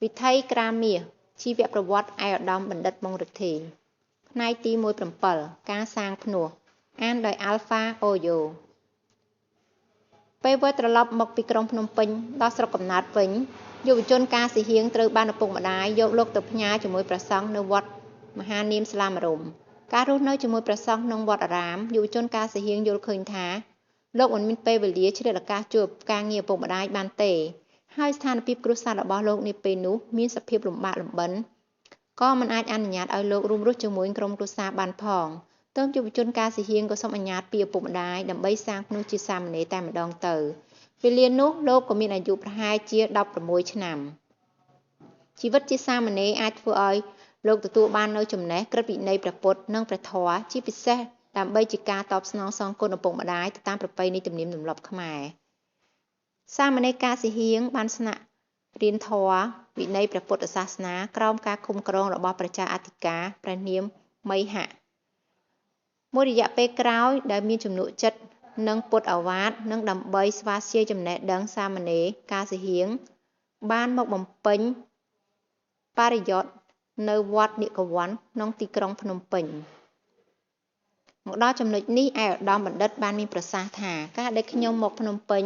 វិថីក្រាមាសជីវប្រវត្តិឯកឧត្តមបណ្ឌិតម៉ុងរិទ្ធីផ្នែកទី17ការសាងភ្នោះអានដោយ Alpha Oyo ពេលវិលត្រឡប់មកពីក្រុងភ្នំពេញដល់ស្រុកកំណើតវិញយុវជនការស៊ីហៀងត្រូវបានឪពុកម្ដាយយកលោកទៅផ្ញើជាមួយព្រះសង្ឃនៅវត្តមហានាមស្លាមរម្យការរស់នៅជាមួយព្រះសង្ឃក្នុងវត្តអារាមយុវជនការស៊ីហៀងយល់ឃើញថាលោកមិនមានពេលវេលាឆ្លៀតឱកាសជួយការងារឪពុកម្ដាយបានទេហើយស្ថានភាពគ្រួសាររបស់លោកនាពេលនោះមានសភាពលំបាកលំបិនក៏មិនអាចអនុញ្ញាតឲ្យលោករួមរស់ជាមួយក្រុមគ្រួសារបានផងទើបយុវជនការស៊ីហៀងក៏សូមអនុញ្ញាតពីឪពុកម្ដាយដើម្បីសាងភ្នោះជាសាមណេរតែម្ដងទៅវេលានោះលោកក៏មានអាយុប្រហែលជា16ឆ្នាំជីវិតជាសាមណេរអាចធ្វើឲ្យលោកទទួលបាននូវចំណេះក្រឹតវិន័យព្រះពុទ្ធនិងព្រះធម៌ជាពិសេសដើម្បីជាការតបស្នងសងគុណឪពុកម្ដាយទៅតាមប្រពៃណីទំនៀមទម្លាប់ខ្មែរសាមណេរការស៊ីហៀងបានស្នាក់រៀនធម៌វិន័យព្រះពុទ្ធសាសនាក្រោមការคุ้មគ្រងរបស់ព្រះចៅអធិការព្រះនាមមីហៈមួយរយៈពេលក្រោយដែលមានជំនួកចិត្តនិងពុទ្ធអាវាតនិងដើម្បីស្វាធ្យាយចំណេះដឹងសាមណេរការស៊ីហៀងបានមកបំពេញបរិយត្តិនៅវត្តនិកវ័នក្នុងទីក្រុងភ្នំពេញមកដល់ចំណុចនេះឯកឧត្តមបណ្ឌិតបានមានប្រសាសន៍ថាការដែលខ្ញុំមកភ្នំពេញ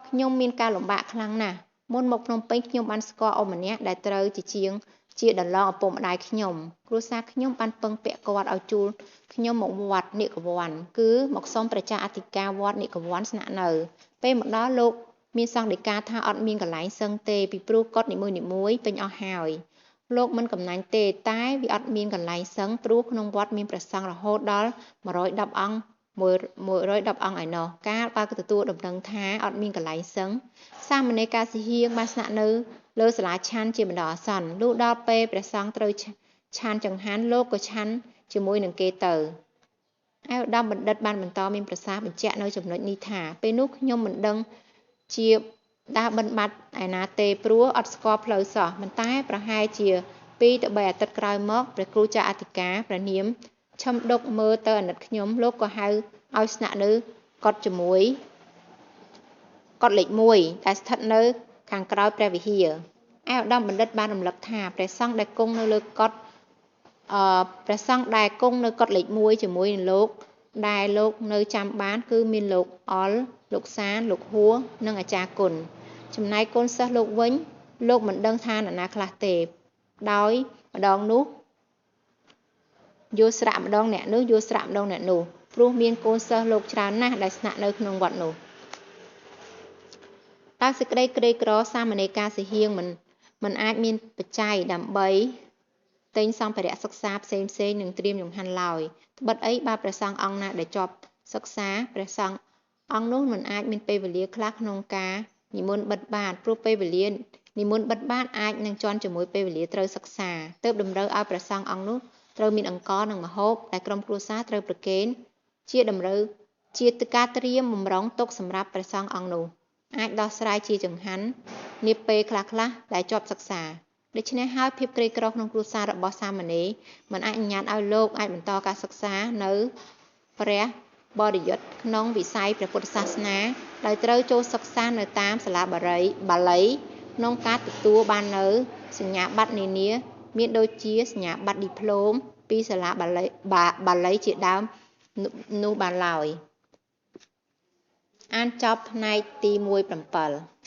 ខ្ញុំមានការលំបាកខ្លាំងណាស់មុនមកភ្នំពេញខ្ញុំបានស្គាល់អ៊ំម្នាក់ដែលត្រូវជាដន្លងឪពុកម្ដាយខ្ញុំគ្រួសារខ្ញុំបានពឹងពាក់គាត់ឲ្យជួលខ្ញុំមកវត្តនិកវ័នគឺមកសុំព្រះចៅអធិការវត្តនិកវ័នស្នាក់នៅពេលមកដល់លោកមានសង្ឃដីកាថាអត់មានកន្លែងសឹងទេពីព្រោះកុដិនីមួយពេញអស់ហើយលោកមិនកំណាញ់ទេតែវាអត់មានកន្លែងសឹងព្រោះក្នុងវត្តមានព្រះសង្ឃរហូតដល់110អង្គ110អង្គឯណោះកាលបើទទួលដំណឹងថាអត់មានកន្លែងសឹងសាមណេរកាស៊ីហៀងបានស្នាក់នៅលើសាលាឆាន់ជាបណ្ដោះអាសន្នលុះដល់ពេលព្រះសង្ឃត្រូវឆាន់ចង្ហាន់លោកក៏ឆាន់ជាមួយនឹងគេទៅឯកឧត្តមបណ្ឌិតបានបន្តមានប្រសាសន៍បញ្ជាក់នៅចំណុចនេះថាពេលនោះខ្ញុំមិនដឹងជាដើរបិណ្ឌបាត់ឯណាទេព្រោះអត់ស្គាល់ផ្លូវសោះប៉ុន្តែប្រហែលជា2ទៅ3អាទិត្យក្រោយមកព្រះគ្រូចៅអធិការព្រះនាមឈឹមដុកមើលទៅអាណិតខ្ញុំលោកក៏ហៅឲ្យស្នាក់នៅកុដិជាមួយកុដិលេខ1ដែលស្ថិតនៅខាងក្រោយព្រះវិហារឯកឧត្តមបណ្ឌិតបានរំលឹកថាព្រះសង្ឃដែលគង់នៅលើកុដិព្រះសង្ឃដែលគង់នៅកុដិលេខ1ជាមួយនឹងលោកដែលលោកនៅចាំបានគឺមានលោកអល់លោកសានលោកហួរនិងអាចារ្យគុណចំណែកកូនសិស្សលោកវិញលោកមិនដឹងថានរណាខ្លះទេដោយម្ដងនោះយល់ស្រាក់ម្ដងអ្នកនោះយល់ស្រាក់ម្ដងអ្នកនោះព្រោះមានកូនសិស្សលោកច្រើនណាស់ដែលស្នាក់នៅក្នុងវត្តនោះតើសេចក្តីក្រីក្រសាមណេរការស៊ីហៀងមិនអាចមានបច្ច័យដើម្បីទិញសម្ភារៈសិក្សាផ្សេងនិងត្រៀមចង្ហាន់ឡើយត្បិតអីបើព្រះសង្ឃអង្គណាដែលជាប់សិក្សាព្រះសង្ឃអង្គនោះមិនអាចមានពេលវេលាខ្លះក្នុងការនិមន្តបិណ្ឌបាតព្រោះពេលវេលានិមន្តបិណ្ឌបាតអាចនឹងជន់ជាមួយពេលវេលាត្រូវសិក្សាទើបតម្រូវឲ្យព្រះសង្ឃអង្គនោះត្រូវមានអង្ករនិងម្ហូបដែលក្រុមគ្រួសារត្រូវប្រគេនជាតម្រូវជាការត្រៀមបម្រុងទុកសម្រាប់ព្រះសង្ឃអង្គនោះអាចដោះស្រាយជាចង្ហាន់នាពេលខ្លះដែលជាប់សិក្សាដូច្នេះហើយភាពក្រីក្រក្នុងគ្រួសាររបស់សាមណេរមិនអាចអនុញ្ញាតឲ្យលោកអាចបន្តការសិក្សានៅព្រះបរិយត្តិក្នុងវិស័យព្រះពុទ្ធសាសនាដោយត្រូវចូលសិក្សានៅតាមសាលាបាលីក្នុងការទទួលបាននៅសញ្ញាបត្រនានាមានដូចជាសញ្ញាបត្រឌីប្លូមពីសាលាបាលីជាដើមនោះបានឡើយអានចប់ផ្នែកទី17